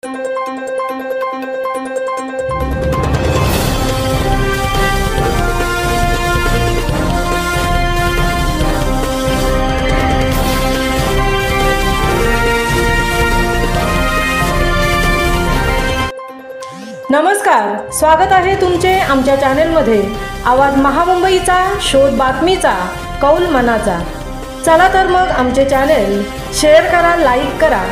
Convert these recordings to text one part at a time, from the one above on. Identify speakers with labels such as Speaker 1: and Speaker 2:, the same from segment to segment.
Speaker 1: नमस्कार, स्वागत आहे तुमचे आमच्या चॅनलमध्ये। आवाज महामुंबईचा, शोध बातमीचा, कौल मनाचा। चला तर मग आमचे चॅनल शेअर करा, लाईक करा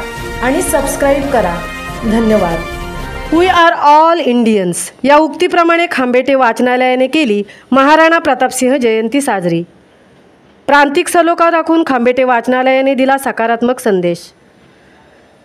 Speaker 1: आणि सबस्क्राईब करा। धन्यवाद। वी आर ऑल इंडियन्स या उक्तीप्रमाणे खांबेटे वाचनालयाने केली महाराणा प्रतापसिंह जयंती साजरी। प्रांतिक सलोखा राखून खांबेटे वाचनालयाने दिला सकारात्मक संदेश।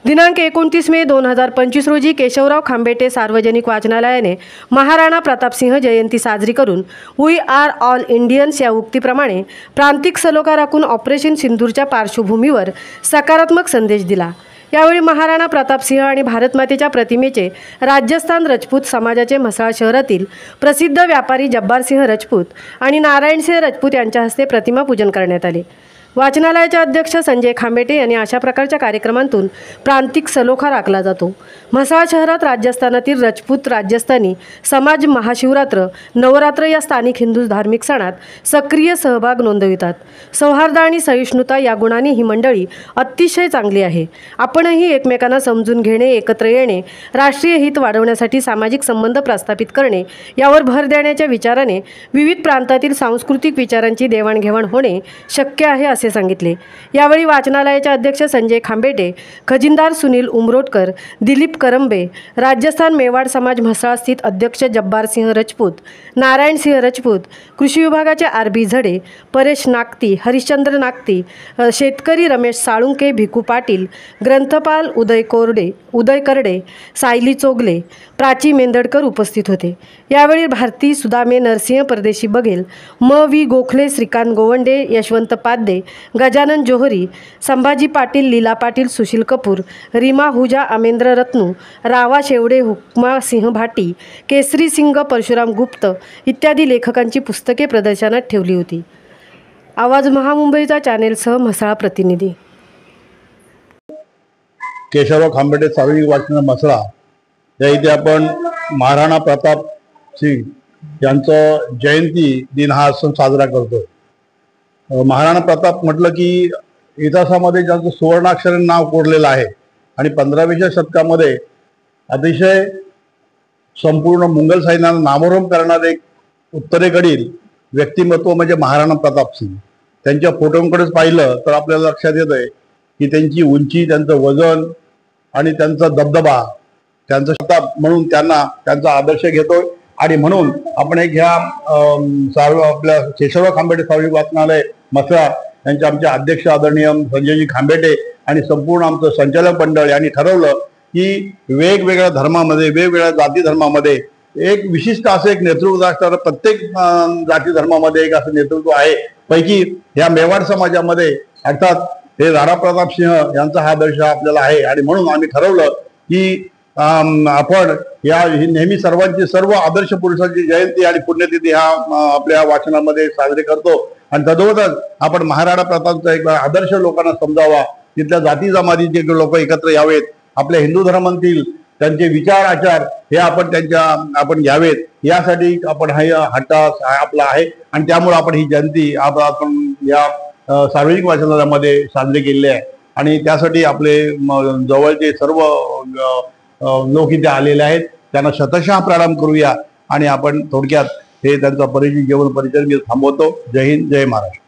Speaker 1: दिनांक 29 मे 2025 रोजी केशवराव खांबेटे सार्वजनिक वाचनालयाने महाराणा प्रतापसिंह जयंती साजरी करून वी आर ऑल इंडियन्स या उक्तीप्रमाणे प्रांतिक सलोखा राखून ऑपरेशन सिंदूरच्या पार्श्वभूमीवर सकारात्मक संदेश दिला। यावेळी महाराणा प्रतापसिंह आणि भारतमातेच्या प्रतिमेचे राजस्थान राजपूत समाजाचे म्हसळा शहरातील प्रसिद्ध व्यापारी जब्बारसिंह राजपूत आणि नारायणसिंह राजपूत यांच्या हस्ते प्रतिमा पूजन करण्यात आले। वाचनालयाचे अध्यक्ष संजय खांबेटे यांनी अशा प्रकारच्या कार्यक्रमांतून प्रांतिक सलोखा राखला जातो। म्हसळा शहरात राजस्थानातील राजपूत राजस्थानी समाज महाशिवरात्र, नवरात्र या स्थानिक हिंदू धार्मिक सणात सक्रिय सहभाग नोंदवितात। सौहार्द आणि सहिष्णुता या गुणांनी ही मंडळी अतिशय चांगली आहे। आपणही एकमेकांना समजून घेणे, एकत्र येणे, राष्ट्रीय हित वाढवण्यासाठी सामाजिक संबंध प्रस्थापित करणे यावर भर देण्याच्या विचाराने विविध प्रांतातील सांस्कृतिक विचारांची देवाणघेवाण होणे शक्य आहे असे सांगितले। यावेळी वाचनालयाचे अध्यक्ष संजय खांबेटे, खजिनदार सुनील उमरोटकर, दिलीप करंबे, राजस्थान मेवाड समाज म्हसळा स्थित अध्यक्ष जब्बारसिंह राजपूत, नारायणसिंह राजपूत, कृषी विभागाचे RB झडे, परेश नागती, हरिश्चंद्र नागती, शेतकरी रमेश साळुंके, भिकू पाटील, ग्रंथपाल उदय करडे, सायली चोगले, प्राची मेंदडकर उपस्थित होते। यावेळी भारती सुदामे, नरसिंह परदेशी बघेल, M.V. गोखले, श्रीकांत गोवंडे, यशवंत पाद्दे, गजानन जोहरी, संभाजी पाटील, लीला पाटील, सुशील कपूर, रीमा हुजा, अमेंद्र रत्नू, रावा शेवडे, हुकमा सिंह भाटी, केसरी सिंग, परशुराम गुप्त इत्यादी लेखकांची पुस्तके प्रदर्शनात ठेवली होती। आवाज महामुंबईचा चॅनेलसह म्हसळा प्रतिनिधी।
Speaker 2: केशवराव खांबेटे सार्वजनिक वाचनालय म्हसळा या इथे आपण महाराणा प्रताप सिंह यांचा जयंती दिन हा सण साजरा करतो। महाराणा प्रताप म्हटलं की इतिहासामध्ये ज्यांचं सुवर्णाक्षराने नाव कोरलेलं आहे आणि 15व्या शतकामध्ये अतिशय संपूर्ण मुघल सैन्याला नामोहरम करणारे एक उत्तरेकडील व्यक्तिमत्व म्हणजे महाराणा प्रताप सिंह। त्यांच्या फोटोंकडेच पाहिलं तर आपल्याला लक्षात येतंय की त्यांची उंची, त्यांचं वजन आणि त्यांचा दबदबा, त्यांचा शताब म्हणून त्यांचा आदर्श घेतोय। आणि म्हणून आपण एक ह्या आपल्या केशवराव खांबेटे सार्वजनिक वाचनालय म्हसळा यांचे आमचे अध्यक्ष आदरणीय संजयजी खांबेटे आणि संपूर्ण आमचं संचालक मंडळ यांनी ठरवलं की वेगवेगळ्या धर्मामध्ये, वेगवेगळ्या जाती धर्मामध्ये एक विशिष्ट असं एक नेतृत्व असणारं, प्रत्येक जाती धर्मामध्ये एक असं नेतृत्व आहे। पैकी ह्या मेवाड समाजामध्ये अर्थात हे राणा प्रताप सिंह यांचा हा आदर्श आपल्याला आहे आणि म्हणून आम्ही ठरवलं की आपण या नेहमी सर्व आदर्श पुरुषांची जयंती आणि पुण्यतिथी ह्या आपल्या वाचनामध्ये साजरी करतो आणि तदोतच आपण महाराणा प्रतापचा एक आदर्श लोकांना समजावा, तिथल्या जाती जमातीचे लोक एकत्र यावेत, आपल्या हिंदू धर्मातील त्यांचे विचार आचार हे आपण घ्यावेत, यासाठी आपण हा हट्ट आपला आहे आणि त्यामुळे आपण ही जयंती आपण या सार्वजनिक वाचनालयामध्ये साजरी केलेली आहे आणि त्यासाठी आपले जवळचे सर्व लोक इथे आलेले आहेत, त्यांना शतशः प्रणाम करूया आणि आपण थोडक्यात हे त्यांचा परिचय जेवण परिचय मी थांबवतो। जय हिंद, जय महाराष्ट्र।